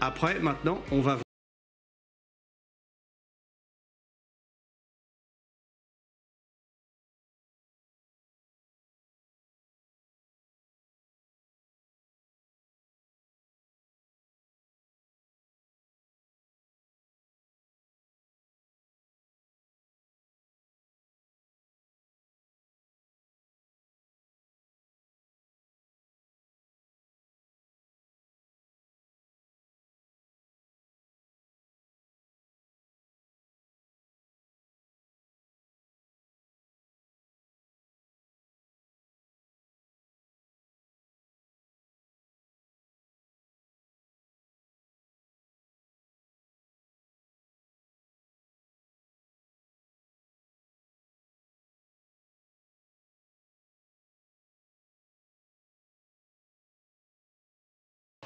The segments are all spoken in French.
Après, maintenant, on va...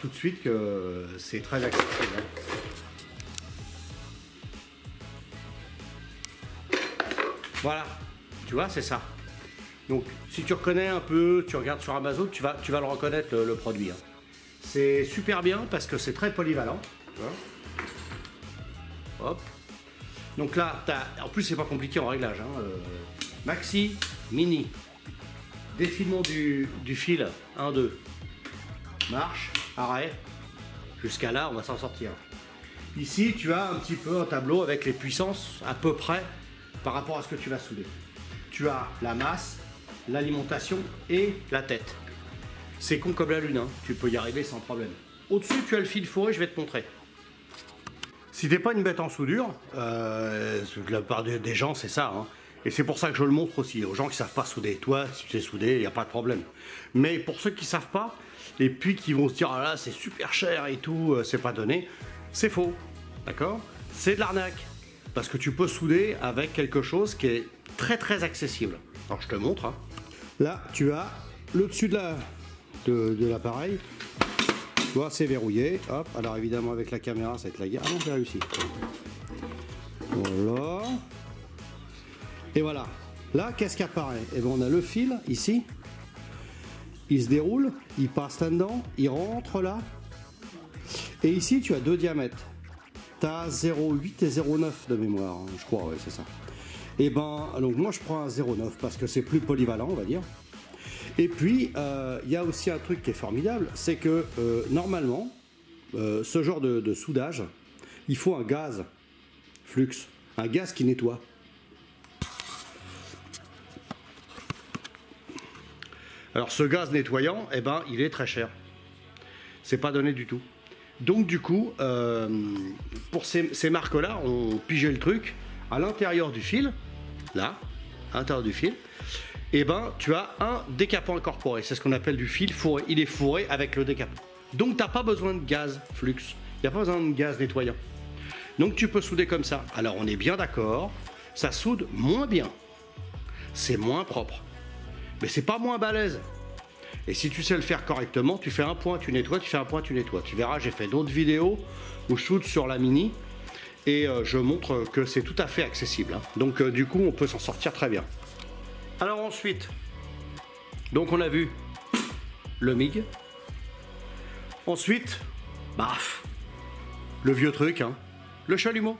Tout de suite que c'est très accessible. Voilà, tu vois, c'est ça. Donc, si tu reconnais un peu, tu regardes sur Amazon, tu vas le reconnaître le produit. Hein. C'est super bien parce que c'est très polyvalent. Hop. Donc là, en plus, c'est pas compliqué en réglage. Hein. Maxi, mini. Défilement du fil, 1, 2. Marche, arrêt. Jusqu'à là, on va s'en sortir. Ici, tu as un petit peu un tableau avec les puissances à peu près par rapport à ce que tu vas souder. Tu as la masse, l'alimentation et la tête. C'est con comme la lune, hein. Tu peux y arriver sans problème. Au-dessus, tu as le fil fourré, je vais te montrer. Si t'es pas une bête en soudure, la plupart des gens, c'est ça. Hein. Et c'est pour ça que je le montre aussi, aux gens qui savent pas souder. Toi, si tu sais souder, il n'y a pas de problème. Mais pour ceux qui savent pas, et puis qui vont se dire, ah là, c'est super cher et tout, c'est pas donné, c'est faux. D'accord? C'est de l'arnaque. Parce que tu peux souder avec quelque chose qui est très très accessible. Alors je te montre. Hein. Là, tu as le dessus de l'appareil. Tu vois, c'est verrouillé. Hop. Alors évidemment avec la caméra, ça va être la guerre. Ah non, j'ai réussi. Voilà. Et voilà. Là, qu'est-ce qui apparaît? Eh bien, on a le fil ici. Il se déroule, il passe là-dedans, il rentre là. Et ici, tu as deux diamètres. Tu as 0,8 et 0,9 de mémoire, hein, je crois, ouais, c'est ça. Et ben, donc moi je prends un 0,9 parce que c'est plus polyvalent, on va dire. Et puis, il y a aussi un truc qui est formidable, c'est que normalement, ce genre de soudage, il faut un gaz flux, un gaz qui nettoie. Alors ce gaz nettoyant, eh ben, il est très cher. C'est pas donné du tout. Donc du coup, pour ces marques-là, on pigeait le truc à l'intérieur du fil, là, à l'intérieur du fil, et ben tu as un décapant incorporé. C'est ce qu'on appelle du fil fourré. Il est fourré avec le décapant. Donc t'as pas besoin de gaz flux. Il n'y a pas besoin de gaz nettoyant. Donc tu peux souder comme ça. Alors on est bien d'accord, ça soude moins bien. C'est moins propre. Mais c'est pas moins balèze. Et si tu sais le faire correctement, tu fais un point, tu nettoies, tu fais un point, tu nettoies. Tu verras, j'ai fait d'autres vidéos où je soude sur la Mini et je montre que c'est tout à fait accessible. Hein. Donc du coup, on peut s'en sortir très bien. Alors ensuite, donc on a vu le MIG. Ensuite, baf, le vieux truc, hein, le chalumeau.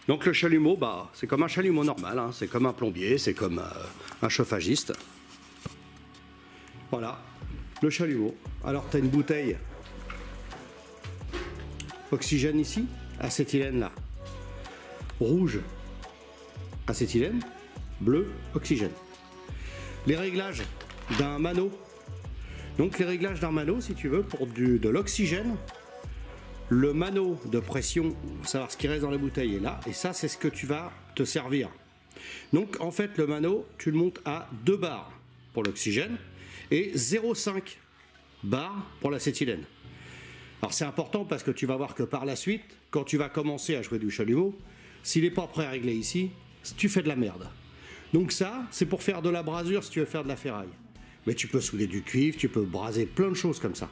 Donc le chalumeau, bah, c'est comme un chalumeau normal, hein, c'est comme un plombier, c'est comme un chauffagiste. Voilà, le chalumeau. Alors tu as une bouteille oxygène ici, acétylène là. Rouge, acétylène, bleu, oxygène. Les réglages d'un mano. Donc les réglages d'un mano, si tu veux, pour de l'oxygène. Le mano de pression, pour savoir ce qui reste dans la bouteille est là, et ça c'est ce que tu vas te servir. Donc en fait le mano, tu le montes à 2 bars pour l'oxygène et 0,5 bars pour l'acétylène. Alors c'est important parce que tu vas voir que par la suite, quand tu vas commencer à jouer du chalumeau, s'il n'est pas prêt à régler ici, tu fais de la merde. Donc ça, c'est pour faire de la brasure si tu veux faire de la ferraille. Mais tu peux souder du cuivre, tu peux braser plein de choses comme ça.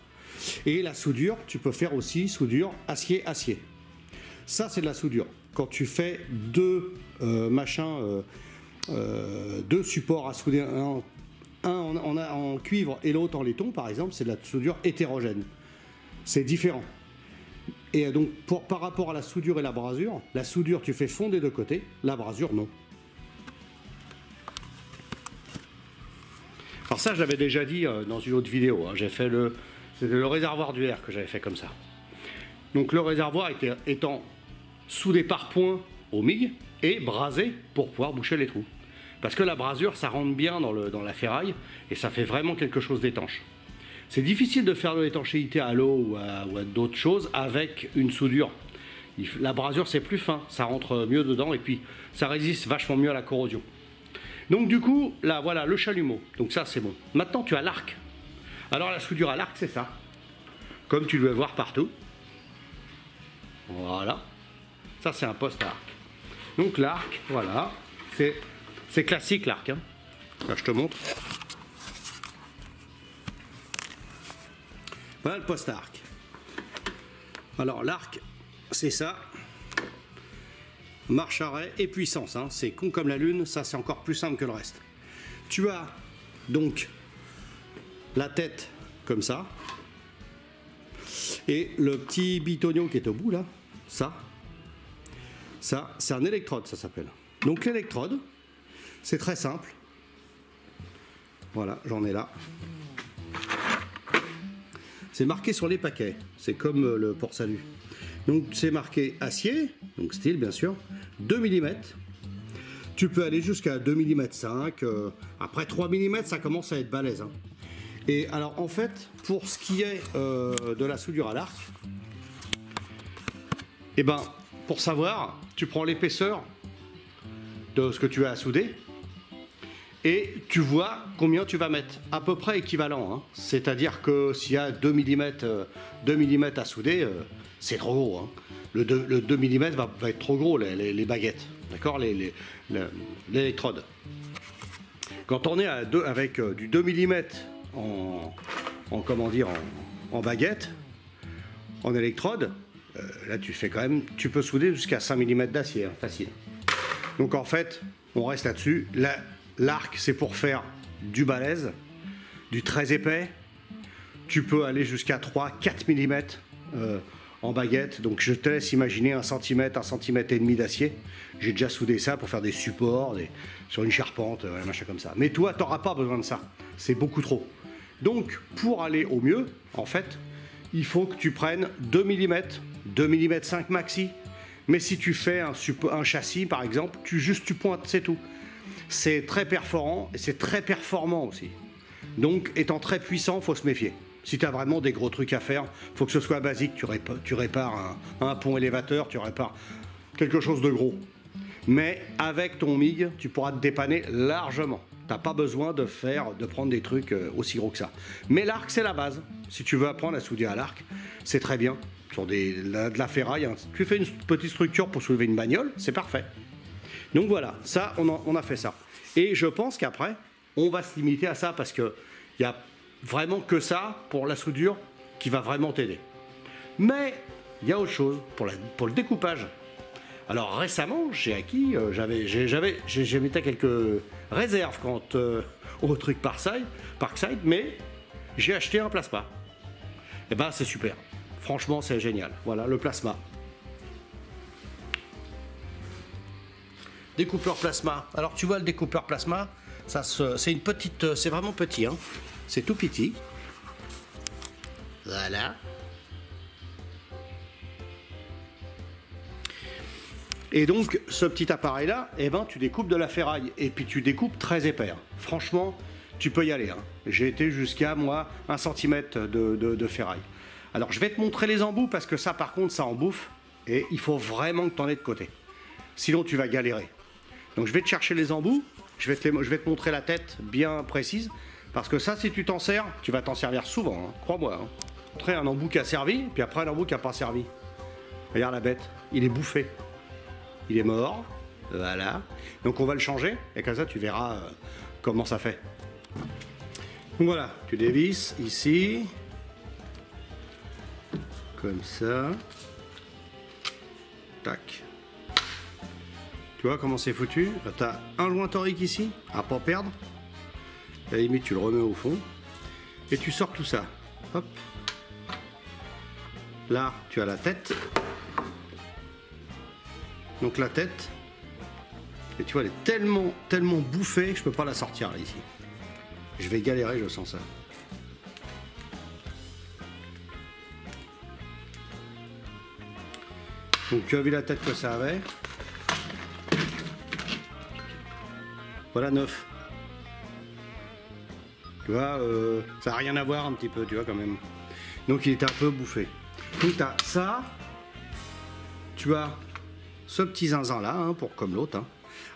Et la soudure, tu peux faire aussi soudure acier-acier. Ça, c'est de la soudure. Quand tu fais deux supports à souder, un en cuivre et l'autre en laiton, par exemple, c'est de la soudure hétérogène. C'est différent. Et donc par rapport à la soudure et la brasure, la soudure tu fais fond des deux côtés, la brasure non. Alors ça je l'avais déjà dit dans une autre vidéo, hein. C'était le réservoir du air que j'avais fait comme ça. Donc le réservoir étant soudé par point au MIG et brasé pour pouvoir boucher les trous. Parce que la brasure ça rentre bien dans la ferraille et ça fait vraiment quelque chose d'étanche. C'est difficile de faire de l'étanchéité à l'eau ou à d'autres choses avec une soudure. La brasure c'est plus fin, ça rentre mieux dedans et puis ça résiste vachement mieux à la corrosion. Donc du coup, là voilà le chalumeau, donc ça c'est bon. Maintenant tu as l'arc. Alors la soudure à l'arc c'est ça, comme tu dois voir partout. Voilà, ça c'est un poste à arc. Donc l'arc, voilà, c'est classique l'arc, hein. Là je te montre. Voilà le poste à arc. Alors l'arc, c'est ça. Marche arrêt et puissance, hein. C'est con comme la lune, ça c'est encore plus simple que le reste. Tu as donc la tête comme ça. Et le petit bitonio qui est au bout là, ça c'est un électrode, ça s'appelle. Donc l'électrode, c'est très simple. Voilà, j'en ai là. C'est marqué sur les paquets, c'est comme le port-salut. Donc c'est marqué acier, donc style bien sûr, 2 mm. Tu peux aller jusqu'à 2 mm 5, après 3 mm ça commence à être balèze, hein. Et alors en fait, pour ce qui est de la soudure à l'arc, et ben pour savoir, tu prends l'épaisseur de ce que tu as à souder, et tu vois combien tu vas mettre, à peu près équivalent, hein. C'est-à-dire que s'il y a 2 mm à souder, c'est trop gros, hein. Le 2 mm va être trop gros, les baguettes, d'accord, l'électrode. Quand on est avec du 2 mm en baguette, en électrode, là tu peux souder jusqu'à 5 mm d'acier, hein, facile. Donc en fait, on reste là-dessus. L'arc, c'est pour faire du balèze, du très épais. Tu peux aller jusqu'à 3-4 mm en baguette. Donc je te laisse imaginer 1 cm, 1,5 cm d'acier. J'ai déjà soudé ça pour faire des supports, sur une charpente, un machin comme ça. Mais toi, tu n'auras pas besoin de ça. C'est beaucoup trop. Donc pour aller au mieux, en fait, il faut que tu prennes 2 mm, 2 mm 5 maxi. Mais si tu fais un châssis, par exemple, tu pointes, c'est tout. C'est très perforant et c'est très performant aussi. Donc, étant très puissant, il faut se méfier. Si tu as vraiment des gros trucs à faire, il faut que ce soit basique. Tu répares un pont élévateur, tu répares quelque chose de gros. Mais avec ton MIG, tu pourras te dépanner largement. Tu n'as pas besoin de prendre des trucs aussi gros que ça. Mais l'arc, c'est la base. Si tu veux apprendre à souder à l'arc, c'est très bien. Sur de la ferraille, hein. Tu fais une petite structure pour soulever une bagnole, c'est parfait. Donc voilà, ça, on a fait ça. Et je pense qu'après, on va se limiter à ça parce qu'il n'y a vraiment que ça pour la soudure qui va vraiment t'aider. Mais il y a autre chose pour le découpage. Alors récemment, j'ai acquis, j'ai mis quelques réserves quant au truc Parkside, mais j'ai acheté un plasma. Et ben c'est super. Franchement, c'est génial. Voilà, le plasma. Découpeur plasma. Alors tu vois le découpeur plasma, c'est une petite, c'est vraiment petit, hein. C'est tout petit. Voilà. Et donc ce petit appareil là, eh ben tu découpes de la ferraille et puis tu découpes très épais, hein. Franchement, tu peux y aller, hein. J'ai été jusqu'à moi 1 cm de ferraille. Alors je vais te montrer les embouts parce que ça par contre ça embouffe et il faut vraiment que tu en aies de côté. Sinon tu vas galérer. Donc je vais te chercher les embouts, je vais te montrer la tête bien précise, parce que ça si tu t'en sers, tu vas t'en servir souvent, hein, crois-moi. Hein. Montrer un embout qui a servi, puis après un embout qui n'a pas servi. Regarde la bête, il est bouffé. Il est mort, voilà. Donc on va le changer, et comme ça tu verras comment ça fait. Donc voilà, tu dévisses ici, comme ça, tac. Tu vois comment c'est foutu? Tu as un joint torique ici, à pas perdre. À la limite, tu le remets au fond. Et tu sors tout ça. Hop. Là, tu as la tête. Donc la tête. Et tu vois, elle est tellement bouffée, je peux pas la sortir là, ici. Je vais galérer, je sens ça. Donc tu as vu la tête que ça avait. Voilà 9. Tu vois, ça n'a rien à voir un petit peu, tu vois quand même. Donc il était un peu bouffé. Donc tu as ça. Tu as ce petit zinzin là, hein, pour comme l'autre. Hein.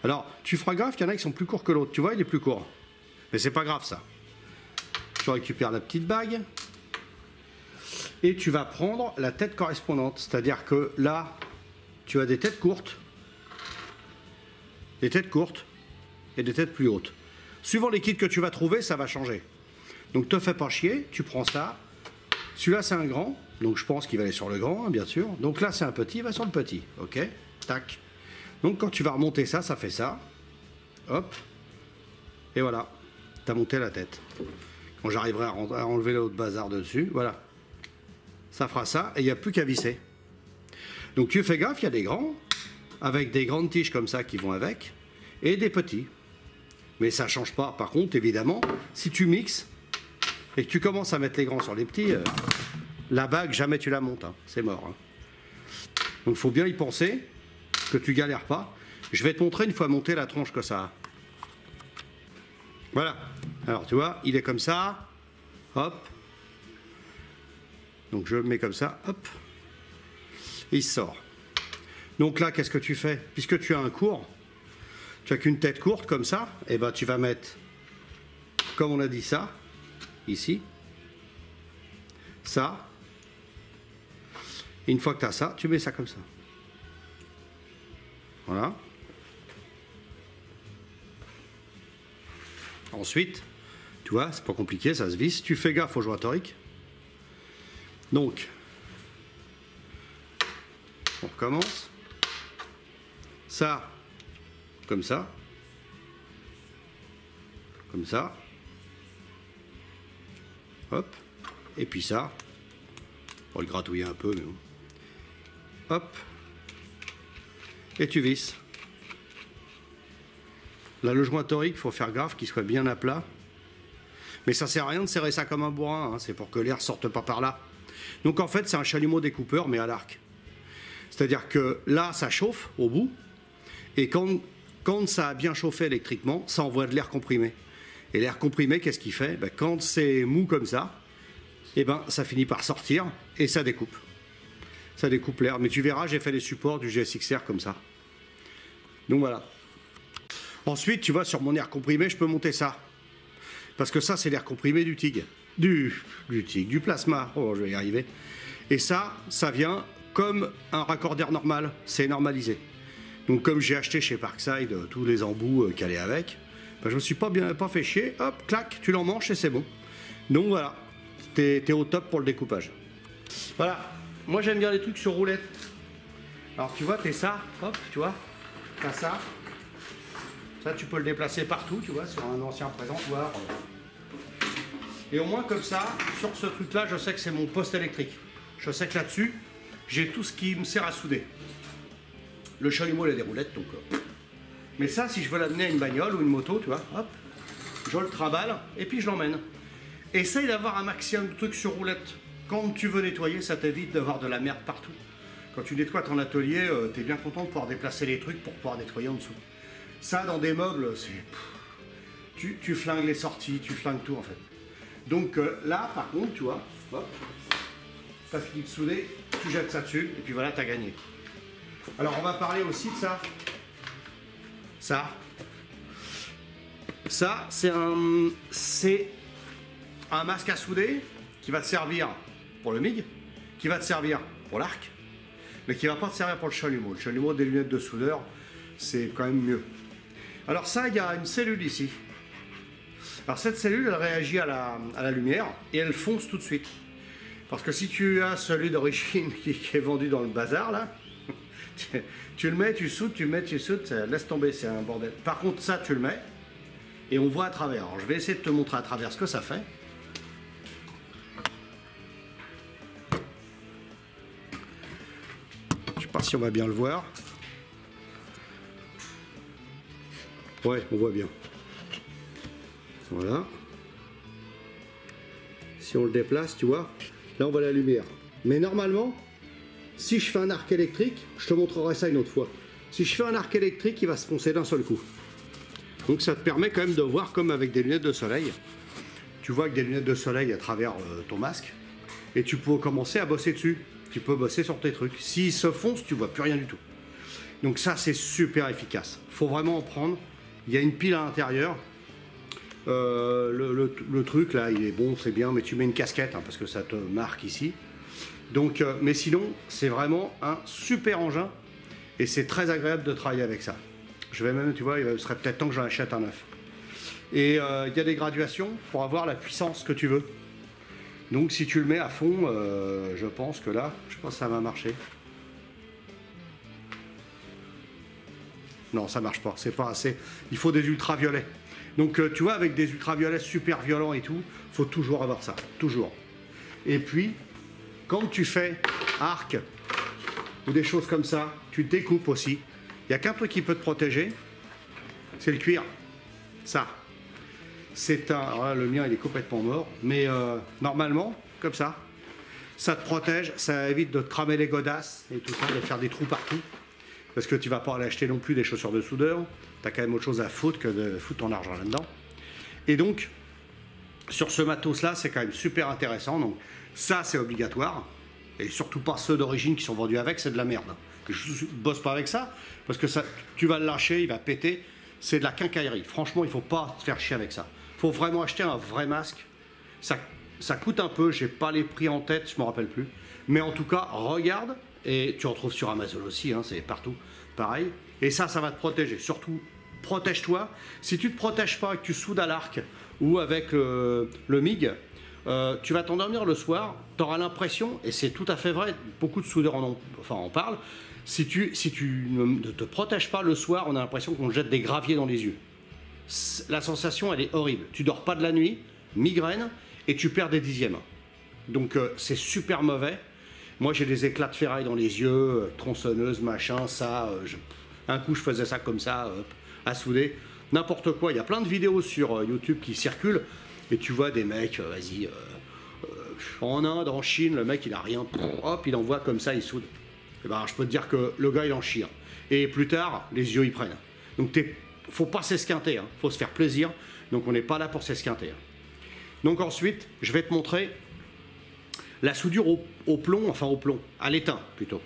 Alors tu feras gaffe, il y en a qui sont plus courts que l'autre. Tu vois, il est plus court. Mais c'est pas grave ça. Tu récupères la petite bague. Et tu vas prendre la tête correspondante. C'est-à-dire que là, tu as des têtes courtes. Des têtes courtes. Et des têtes plus hautes. Suivant les kits que tu vas trouver, ça va changer. Donc te fais pas chier, tu prends ça. Celui-là c'est un grand, donc je pense qu'il va aller sur le grand, hein, bien sûr. Donc là c'est un petit, il va sur le petit. Ok, tac. Donc quand tu vas remonter ça, ça fait ça. Hop. Et voilà, tu as monté la tête. Quand j'arriverai à enlever l'autre bazar dessus, voilà. Ça fera ça, et il n'y a plus qu'à visser. Donc tu fais gaffe, il y a des grands, avec des grandes tiges comme ça qui vont avec, et des petits. Mais ça ne change pas. Par contre, évidemment, si tu mixes et que tu commences à mettre les grands sur les petits, la bague, jamais tu la montes. Hein. C'est mort. Hein. Donc, il faut bien y penser, que tu galères pas. Je vais te montrer une fois monté la tronche que ça a. Voilà. Alors, tu vois, il est comme ça. Hop. Donc, je le mets comme ça. Hop. Et il sort. Donc là, qu'est-ce que tu fais? Puisque tu as un court, tu n'as qu'une tête courte comme ça, et ben tu vas mettre, comme on a dit, ça, ici, ça, et une fois que tu as ça, tu mets ça comme ça. Voilà. Ensuite, tu vois, c'est pas compliqué, ça se visse. Tu fais gaffe aux joints toriques. Donc, on recommence. Ça, comme ça. Comme ça. Hop. Et puis ça. On va le gratouiller un peu, mais bon. Hop. Et tu visses. Là, le joint torique, il faut faire gaffe qu'il soit bien à plat. Mais ça sert à rien de serrer ça comme un bourrin, hein. C'est pour que l'air sorte pas par là. Donc en fait, c'est un chalumeau découpeur, mais à l'arc. C'est-à-dire que là, ça chauffe au bout. Et quand ça a bien chauffé électriquement, ça envoie de l'air comprimé. Et l'air comprimé, qu'est-ce qu'il fait? Ben, quand c'est mou comme ça, eh ben, ça finit par sortir et ça découpe. Ça découpe l'air. Mais tu verras, j'ai fait les supports du GSXR comme ça. Donc voilà. Ensuite, tu vois, sur mon air comprimé, je peux monter ça. Parce que ça, c'est l'air comprimé du TIG. Du TIG, du plasma. Oh, je vais y arriver. Et ça vient comme un raccord d'air normal. C'est normalisé. Donc, comme j'ai acheté chez Parkside tous les embouts qui allaient avec, ben, je me suis pas fait chier. Hop, clac, tu l'emmanches et c'est bon. Donc voilà, t'es au top pour le découpage. Voilà. Moi, j'aime bien les trucs sur roulette. Alors, tu vois, t'es ça. Hop, tu vois. T'as ça. Ça, tu peux le déplacer partout, tu vois, sur un ancien présentoir. Et au moins, comme ça, sur ce truc-là, je sais que c'est mon poste électrique. Je sais que là-dessus, j'ai tout ce qui me sert à souder. Le chalumeau, il a des roulettes, donc... Mais ça, si je veux l'amener à une bagnole ou une moto, tu vois, hop, je le trimballe et puis je l'emmène. Essaye d'avoir un maximum de trucs sur roulette. Quand tu veux nettoyer, ça t'évite d'avoir de la merde partout. Quand tu nettoies ton atelier, tu es bien content de pouvoir déplacer les trucs pour pouvoir nettoyer en dessous. Ça, dans des meubles, c'est... Tu flingues les sorties, tu flingues tout, en fait. Donc là, par contre, tu vois, hop, t'as fini de souder, tu jettes ça dessus, et puis voilà, t'as gagné. Alors, on va parler aussi de ça. Ça, c'est un masque à souder qui va te servir pour le MIG, qui va te servir pour l'arc, mais qui ne va pas te servir pour le chalumeau. Le chalumeau des lunettes de soudeur, c'est quand même mieux. Alors ça, il y a une cellule ici. Alors cette cellule, elle réagit à la lumière et elle fonce tout de suite. Parce que si tu as celui d'origine qui est vendu dans le bazar, là, tu le mets, tu soudes, tu le mets, tu soudes, ça laisse tomber, c'est un bordel. Par contre, ça, tu le mets et on voit à travers. Alors je vais essayer de te montrer à travers ce que ça fait. sais pas si on va bien le voir. Ouais, on voit bien. Voilà. Si on le déplace, tu vois, là on voit la lumière. Mais normalement, si je fais un arc électrique, je te montrerai ça une autre fois. Si je fais un arc électrique, il va se foncer d'un seul coup. Donc ça te permet quand même de voir comme avec des lunettes de soleil. Tu vois avec des lunettes de soleil à travers ton masque. Et tu peux commencer à bosser dessus. Tu peux bosser sur tes trucs. S'il se fonce, tu vois plus rien du tout. Donc ça, c'est super efficace. Faut vraiment en prendre. Il y a une pile à l'intérieur. Le truc là, il est bon, c'est bien, mais tu mets une casquette hein, parce que ça te marque ici. Donc, mais sinon, c'est vraiment un super engin et c'est très agréable de travailler avec ça. Je vais même, tu vois, il serait peut-être temps que j'en achète un neuf. Et il y a des graduations pour avoir la puissance que tu veux. Donc, si tu le mets à fond, je pense que là, je pense que ça va marcher. Non, ça marche pas, c'est pas assez. Il faut des ultraviolets. Donc, tu vois, avec des ultraviolets super violents et tout, faut toujours avoir ça, toujours. Et puis, quand tu fais arc ou des choses comme ça, tu découpes aussi. Il n'y a qu'un truc qui peut te protéger, c'est le cuir. Ça. C'est un... Alors là, le mien, il est complètement mort, mais normalement, comme ça, ça te protège, ça évite de te cramer les godasses et tout ça, de faire des trous partout. Parce que tu vas pas aller acheter non plus des chaussures de soudeur. Tu as quand même autre chose à foutre que de foutre ton argent là-dedans. Et donc, sur ce matos-là, c'est quand même super intéressant. Donc, ça, c'est obligatoire. Et surtout pas ceux d'origine qui sont vendus avec, c'est de la merde. Je bosse pas avec ça, parce que ça, tu vas le lâcher, il va péter. C'est de la quincaillerie. Franchement, il faut pas te faire chier avec ça. Il faut vraiment acheter un vrai masque. Ça coûte un peu, j'ai pas les prix en tête, je me rappelle plus. Mais en tout cas, regarde. Et tu en trouves sur Amazon aussi, hein, c'est partout pareil. Et ça va te protéger. Surtout, protège-toi. Si tu ne te protèges pas et que tu soudes à l'arc ou avec le MIG, tu vas t'endormir le soir, tu auras l'impression, et c'est tout à fait vrai, beaucoup de soudeurs en parlent, si tu ne te protèges pas le soir, on a l'impression qu'on te jette des graviers dans les yeux. La sensation, elle est horrible. Tu dors pas de la nuit, migraine, et tu perds des dixièmes. Donc c'est super mauvais. Moi, j'ai des éclats de ferraille dans les yeux, tronçonneuse, machin, ça. Un coup, je faisais ça comme ça, à souder. N'importe quoi. Il y a plein de vidéos sur YouTube qui circulent. Et tu vois des mecs, vas-y, en Inde, en Chine, le mec, il a rien. Hop, il envoie comme ça, il soude. Et ben, je peux te dire que le gars, il en chie. Et plus tard, les yeux, ils prennent. Donc, faut pas s'esquinter. Hein. Faut se faire plaisir. Donc, on n'est pas là pour s'esquinter. Hein. Donc, ensuite, je vais te montrer la soudure au plomb, enfin au plomb, à l'étain plutôt.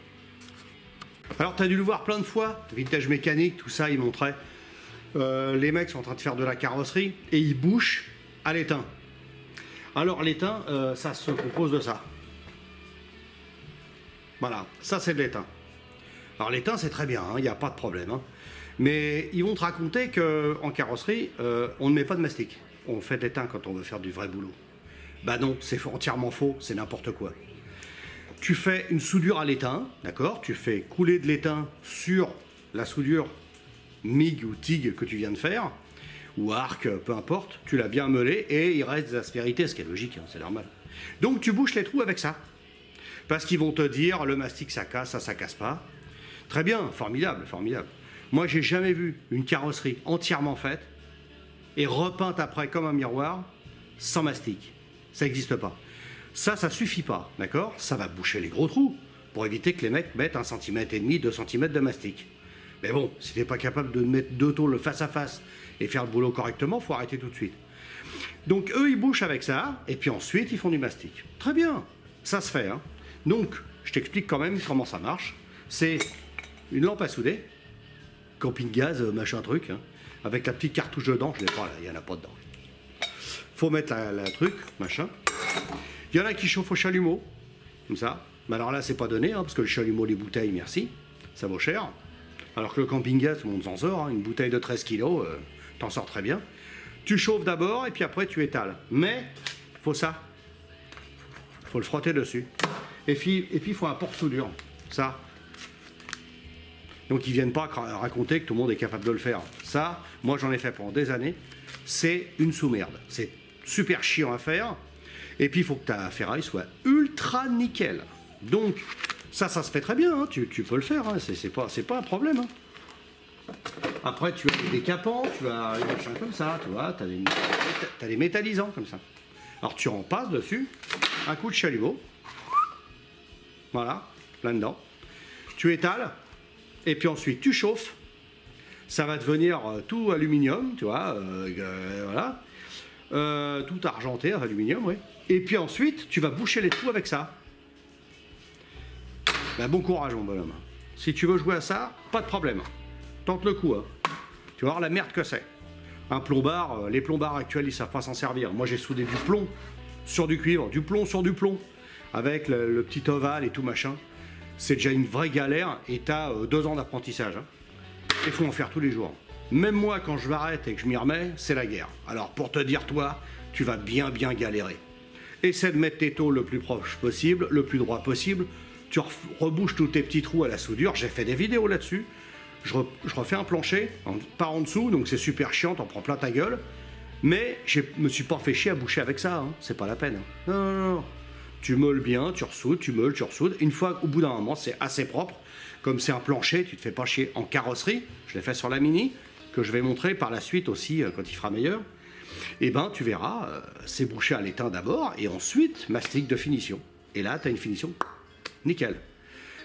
Alors tu as dû le voir plein de fois, Vintage Mécanique, tout ça, ils montraient. Les mecs sont en train de faire de la carrosserie et ils bouchent à l'étain. Alors l'étain, ça se compose de ça. Voilà, ça c'est de l'étain. Alors l'étain c'est très bien, il n'y a pas de problème. Hein. Mais ils vont te raconter qu'en carrosserie, on ne met pas de mastic. On fait de l'étain quand on veut faire du vrai boulot. Bah non, c'est entièrement faux, c'est n'importe quoi. Tu fais une soudure à l'étain, d'accord? Tu fais couler de l'étain sur la soudure MIG ou TIG que tu viens de faire, ou arc, peu importe, tu l'as bien meulé et il reste des aspérités, ce qui est logique, hein, c'est normal. Donc tu bouches les trous avec ça. Parce qu'ils vont te dire, le mastic ça casse, ça casse pas. Très bien, formidable, formidable. Moi j'ai jamais vu une carrosserie entièrement faite et repeinte après comme un miroir, sans mastic. Ça n'existe pas. Ça suffit pas, d'accord? Ça va boucher les gros trous pour éviter que les mecs mettent 1,5 cm, 2 cm de mastic. Mais bon, si tu n'es pas capable de mettre deux tôles face à face et faire le boulot correctement, il faut arrêter tout de suite. Donc eux, ils bouchent avec ça, et puis ensuite, ils font du mastic. Très bien, ça se fait. Hein. Donc, je t'explique quand même comment ça marche. C'est une lampe à souder, camping gaz, machin truc, hein, avec la petite cartouche dedans, je l'ai pas là, il n'y en a pas dedans. Faut mettre la truc, machin. Il y en a qui chauffent au chalumeau, comme ça. Mais alors là, c'est pas donné, hein, parce que le chalumeau, les bouteilles, merci, ça vaut cher. Alors que le camping gaz, tout le monde s'en sort, hein, une bouteille de 13 kg, t'en sors très bien. Tu chauffes d'abord, et puis après, tu étales. Mais, faut ça. Faut le frotter dessus. Et puis, il faut un porte-soudure, ça. Donc, ils viennent pas raconter que tout le monde est capable de le faire. Ça, moi, j'en ai fait pendant des années. C'est une sous-merde. C'est super chiant à faire. Et puis, il faut que ta ferraille soit ultra nickel. Donc, Ça se fait très bien, hein. Tu peux le faire, hein. C'est pas un problème. Hein. Après, tu as des décapants, tu as des machins comme ça, tu vois, tu as des métallisants comme ça. Alors tu en passes dessus, un coup de chalumeau, voilà, là-dedans. Tu étales, et puis ensuite tu chauffes. Ça va devenir tout aluminium, tu vois, voilà. Tout argenté, aluminium, oui. Et puis ensuite, tu vas boucher les trous avec ça. Ben, bon courage, mon bonhomme. Si tu veux jouer à ça, pas de problème. Tente le coup, hein. Tu vas voir la merde que c'est. Un plombard, les plombards actuels, ils savent pas s'en servir. Moi, j'ai soudé du plomb sur du cuivre, du plomb sur du plomb, avec le petit ovale et tout machin. C'est déjà une vraie galère et t'as 2 ans d'apprentissage. Hein. Il faut en faire tous les jours. Même moi, quand je m'arrête et que je m'y remets, c'est la guerre. Alors, pour te dire, toi, tu vas bien galérer. Essaie de mettre tes taux le plus proche possible, le plus droit possible. Tu rebouches tous tes petits trous à la soudure. J'ai fait des vidéos là-dessus. Je refais un plancher, par en dessous, donc c'est super chiant, t'en prends plein ta gueule. Mais je me suis pas fait chier à boucher avec ça, hein. C'est pas la peine. Hein. Non. Tu meules bien, tu ressoudes, tu meules, tu ressoudes. Une fois, au bout d'un moment, c'est assez propre. Comme c'est un plancher, tu te fais pas chier en carrosserie. Je l'ai fait sur la Mini, que je vais montrer par la suite aussi quand il fera meilleur. Et ben, tu verras, c'est bouché à l'étain d'abord, et ensuite, mastic de finition. Et là, tu as une finition nickel.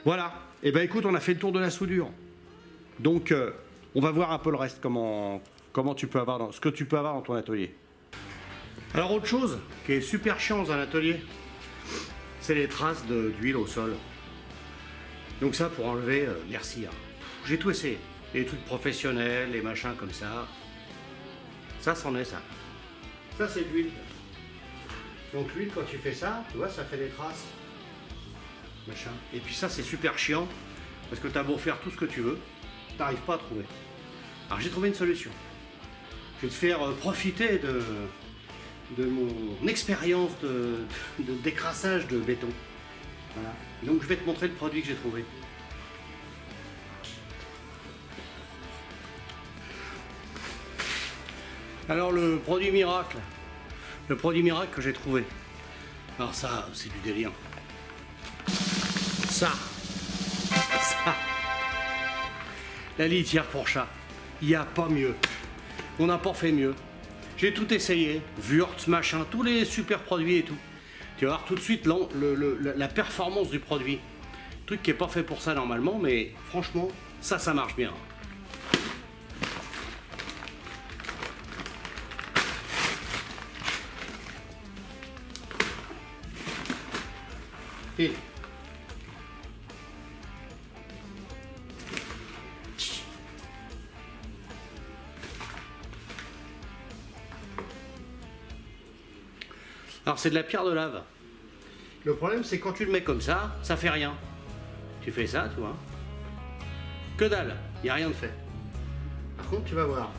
Voilà. Et ben, écoute, on a fait le tour de la soudure. Donc, on va voir un peu le reste, comment tu peux avoir ce que tu peux avoir dans ton atelier. Alors, autre chose qui est super chiant dans un atelier, c'est les traces d'huile au sol. Donc ça, pour enlever, merci. Hein. J'ai tout essayé. Les trucs professionnels, les machins comme ça. Ça, c'en est ça. Ça, c'est de l'huile. Donc l'huile, quand tu fais ça, tu vois, ça fait des traces. Machin. Et puis ça, c'est super chiant, parce que tu as beau faire tout ce que tu veux, t'arrives pas à trouver. Alors j'ai trouvé une solution. Je vais te faire profiter de mon expérience de décrassage de béton. Voilà. Donc je vais te montrer le produit que j'ai trouvé. Alors le produit miracle que j'ai trouvé. Alors ça, c'est du délire. Ça. La litière pour chat. Il n'y a pas mieux. On n'a pas fait mieux. J'ai tout essayé. Wurtz, machin, tous les super produits et tout. Tu vas voir tout de suite la performance du produit. Truc qui n'est pas fait pour ça normalement, mais franchement, ça marche bien. Et alors c'est de la pierre de lave. Le problème c'est quand tu le mets comme ça fait rien. Tu fais ça, tu vois. Que dalle, il n'y a rien de fait. Par contre tu vas voir,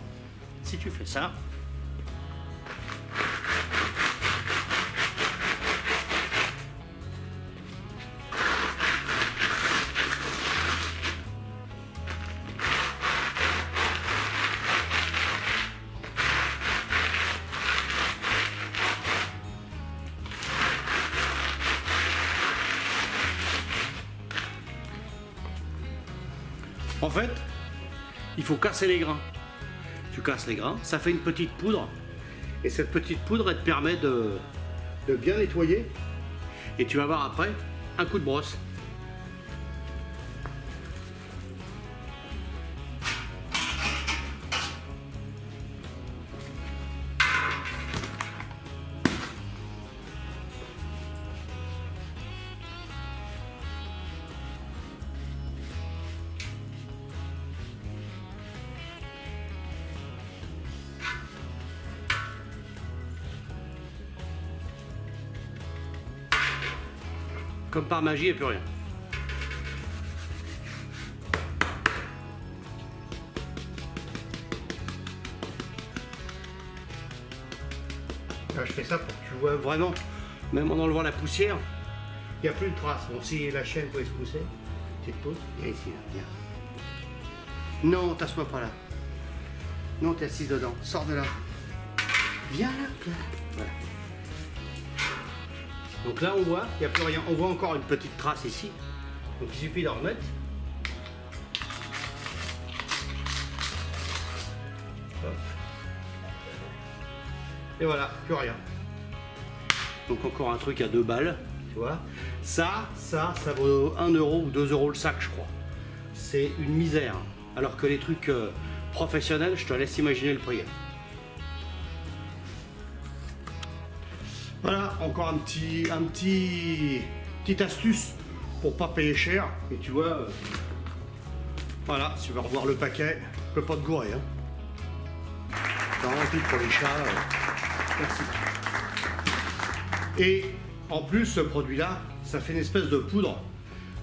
si tu fais ça, en fait, il faut casser les grains. Tu casses les grains, ça fait une petite poudre. Et cette petite poudre, elle te permet de bien nettoyer. Et tu vas voir après, un coup de brosse. Comme par magie et plus rien. Là, je fais ça pour que tu vois vraiment, même en enlevant la poussière, il n'y a plus de traces. Bon, si la chaîne pouvait se pousser, tu te poses, viens ici, là, viens. Non, t'assois pas là. Non, t'es assise dedans, sors de là. Viens là, viens. Voilà. Donc là, on voit, il n'y a plus rien. On voit encore une petite trace ici. Donc il suffit d'en remettre. Hop. Et voilà, plus rien. Donc encore un truc à 2 balles, tu vois. Ça vaut 1 euro ou 2 euros le sac, je crois. C'est une misère. Alors que les trucs professionnels, je te laisse imaginer le prix. Voilà, encore un petite astuce pour pas payer cher. Et tu vois, voilà, si tu veux revoir le paquet, tu peux pas te gourer. Hein. C'est vraiment un truc pour les chats, classique. Et en plus, ce produit-là, ça fait une espèce de poudre.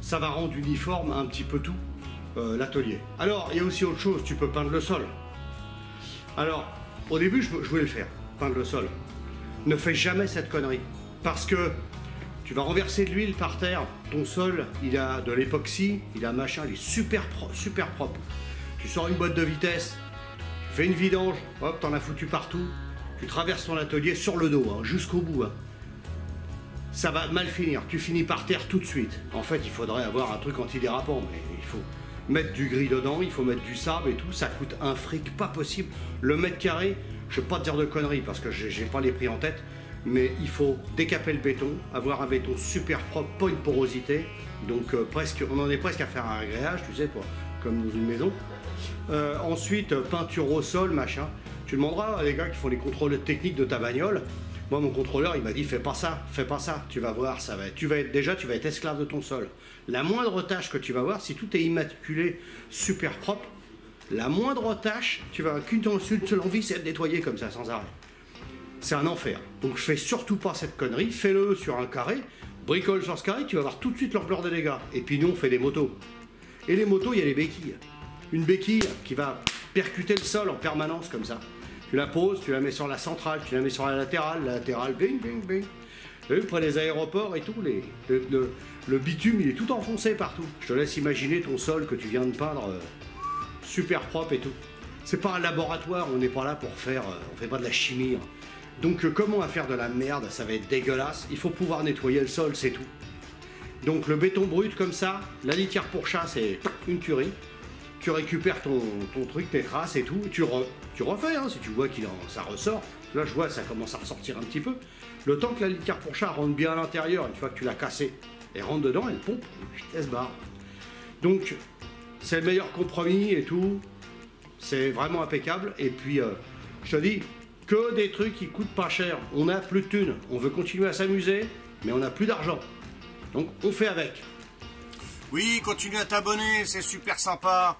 Ça va rendre uniforme un petit peu tout l'atelier. Alors, il y a aussi autre chose, tu peux peindre le sol. Alors, au début, je voulais le faire, peindre le sol. Ne fais jamais cette connerie, parce que tu vas renverser de l'huile par terre, ton sol, il a de l'époxy, il a machin, il est super propre. Tu sors une boîte de vitesse, tu fais une vidange, hop, t'en as foutu partout, tu traverses ton atelier sur le dos, hein, jusqu'au bout. Hein. Ça va mal finir, tu finis par terre tout de suite. En fait, il faudrait avoir un truc antidérapant, mais il faut mettre du gris dedans, il faut mettre du sable et tout, ça coûte un fric pas possible. Le mètre carré, je ne vais pas te dire de conneries parce que j'ai pas les prix en tête, mais il faut décaper le béton, avoir un béton super propre, pas une porosité, donc on en est presque à faire un grillage, tu sais, quoi, comme dans une maison. Ensuite, peinture au sol, machin. Tu demanderas à les gars qui font les contrôles techniques de ta bagnole. Moi, mon contrôleur, il m'a dit fais pas ça, tu vas voir, tu vas être esclave de ton sol. La moindre tâche que tu vas voir, si tout est immaculé, super propre, la moindre tâche, tu vas qu'une seule envie, c'est de nettoyer comme ça, sans arrêt. C'est un enfer. Donc fais surtout pas cette connerie, fais-le sur un carré, bricole sur ce carré, tu vas voir tout de suite l'ampleur des dégâts. Et puis nous, on fait des motos. Et les motos, il y a les béquilles. Une béquille qui va percuter le sol en permanence comme ça. Tu la poses, tu la mets sur la centrale, tu la mets sur la latérale, bing, bing, bing. Près des aéroports et tout, le bitume, il est tout enfoncé partout. Je te laisse imaginer ton sol que tu viens de peindre super propre et tout. C'est pas un laboratoire, on n'est pas là pour faire, on fait pas de la chimie. Hein. Donc comment on va faire de la merde, ça va être dégueulasse. Il faut pouvoir nettoyer le sol, c'est tout. Donc le béton brut comme ça, la litière pour chat, c'est une tuerie. Tu récupères ton truc, tes traces et tout, et tu refais, hein, si tu vois que ça ressort. Là, je vois, ça commence à ressortir un petit peu. Le temps que la litière pour chat rentre bien à l'intérieur, une fois que tu l'as cassée, elle rentre dedans, elle pompe, elle se barre. Donc, c'est le meilleur compromis et tout. C'est vraiment impeccable. Et puis, je te dis, que des trucs qui coûtent pas cher. On n'a plus de thunes. On veut continuer à s'amuser, mais on n'a plus d'argent. Donc, on fait avec. Oui, continue à t'abonner, c'est super sympa.